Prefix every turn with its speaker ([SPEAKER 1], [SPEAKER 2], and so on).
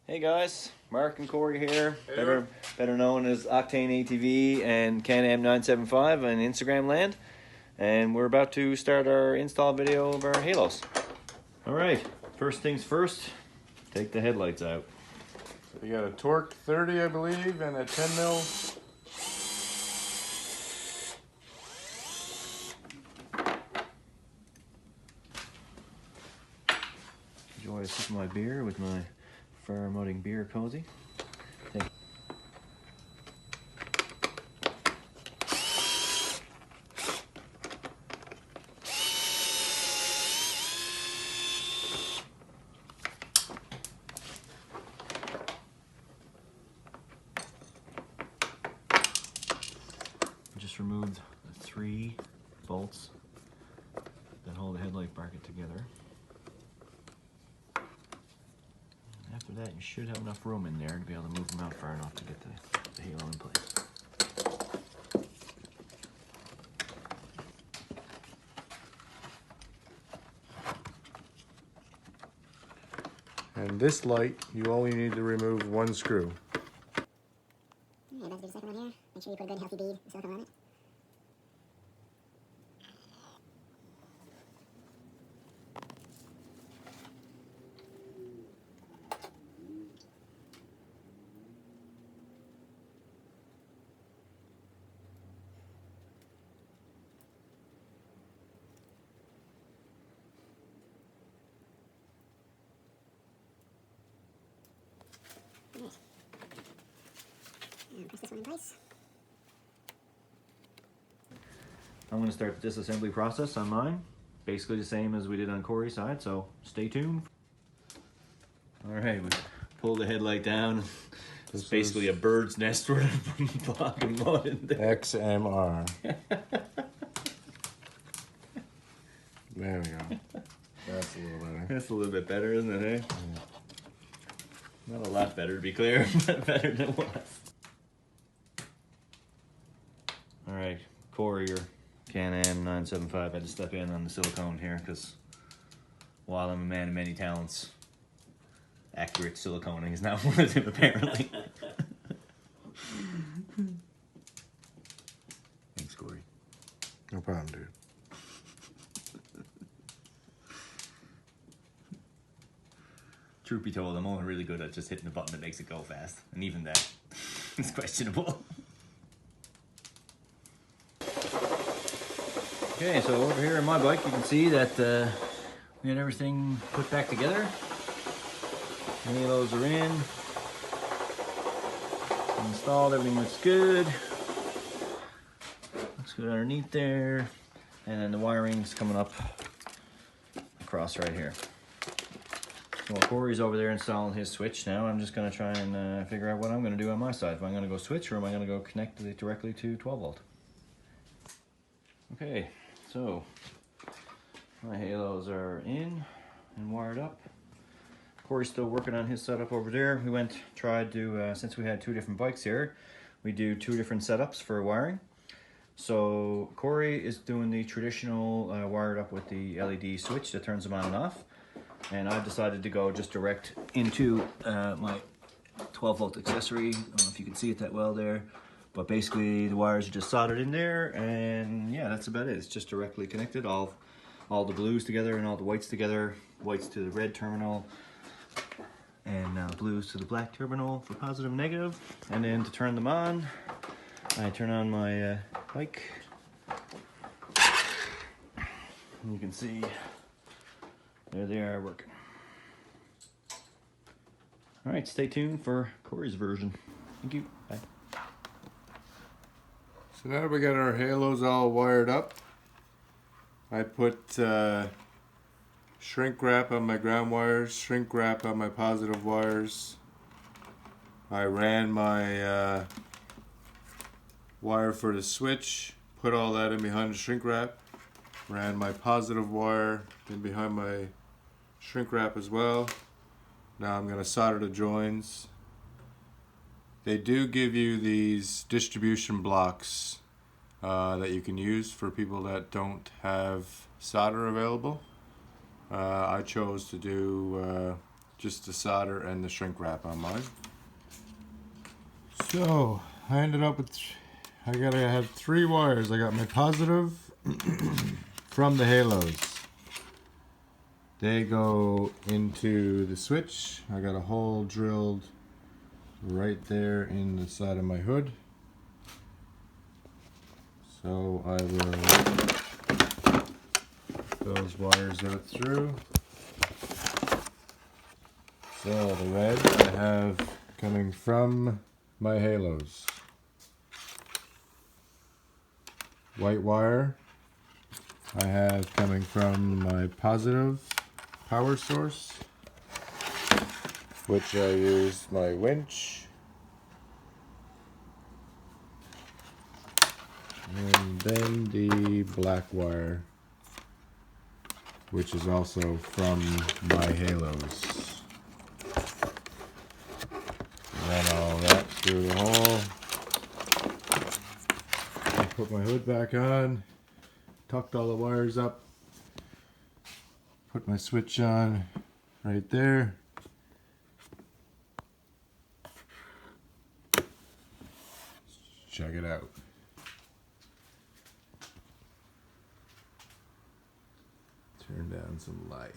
[SPEAKER 1] Hey guys, Mark and Corey here,
[SPEAKER 2] Hey,
[SPEAKER 1] better known as Octane ATV and Can-Am 975 on Instagram land, and we're about to start our install video of our halos. Alright, first things first, take the headlights out.
[SPEAKER 2] So you got a Torque 30, I believe, and a 10 mil.
[SPEAKER 1] Enjoy a sip of my beer with my fire-mudding beer cozy. Just removed the 3 bolts that hold the headlight bracket together. After that, you should have enough room in there to be able to move them out far enough to get the halo in place.
[SPEAKER 2] And this light, you only need to remove 1 screw.
[SPEAKER 3] Okay, about to do the second one here. Make sure you put a good healthy bead of silicone on it. Alright. And press this one in place.
[SPEAKER 1] I'm going to start the disassembly process on mine. Basically the same as we did on Corey's side, so stay tuned. Alright, we pulled the headlight down. It's basically a bird's nest worth of fucking mud in there.
[SPEAKER 2] XMR. There we go. That's a little better.
[SPEAKER 1] That's a little bit better, isn't it, eh? Yeah. Not a lot better, to be clear, but better than it was. Alright, Corey, your Can-Am 975 had to step in on the silicone here, because while I'm a man of many talents, accurate siliconing is not one of them, apparently. Thanks, Corey.
[SPEAKER 2] No problem, dude.
[SPEAKER 1] Truth be told, I'm only really good at just hitting the button that makes it go fast, and even that is questionable. Okay, so over here on my bike, you can see that we had everything put back together. Halos are in. Installed, everything looks good. Looks good underneath there. And then the wiring's coming up across right here. So while Corey's over there installing his switch now, I'm just going to try and figure out what I'm going to do on my side. If I'm going to go switch or am I going to go connect it directly to 12 volt. Okay, so my halos are in and wired up. Corey's still working on his setup over there. We tried to, since we had 2 different bikes here, we do 2 different setups for wiring. So Corey is doing the traditional wired up with the LED switch that turns them on and off. And I've decided to go just direct into my 12 volt accessory. I don't know if you can see it that well there, but basically the wires are just soldered in there, and yeah, that's about it. It's just directly connected, all the blues together and all the whites together, whites to the red terminal, and blues to the black terminal for positive and negative. And then to turn them on, I turn on my bike. And you can see there they are working. All right, stay tuned for Corey's version. Thank you. Bye.
[SPEAKER 2] So now we got our halos all wired up. I put shrink wrap on my ground wires, shrink wrap on my positive wires. I ran my wire for the switch, put all that in behind the shrink wrap. Ran my positive wire in behind my shrink wrap as well. Now I'm going to solder the joins. They do give you these distribution blocks that you can use for people that don't have solder available. I chose to do just the solder and the shrink wrap on mine. So I ended up with, I had 3 wires. I got my positive from the halos. They go into the switch. I got a hole drilled right there in the side of my hood. So I will put those wires out through. So the red I have coming from my halos. White wire I have coming from my positive power source, which I use my winch. And then the black wire, which is also from my halos. Run all that through the hole. I put my hood back on, tucked all the wires up, put my switch on right there. Check it out. Turn down some light.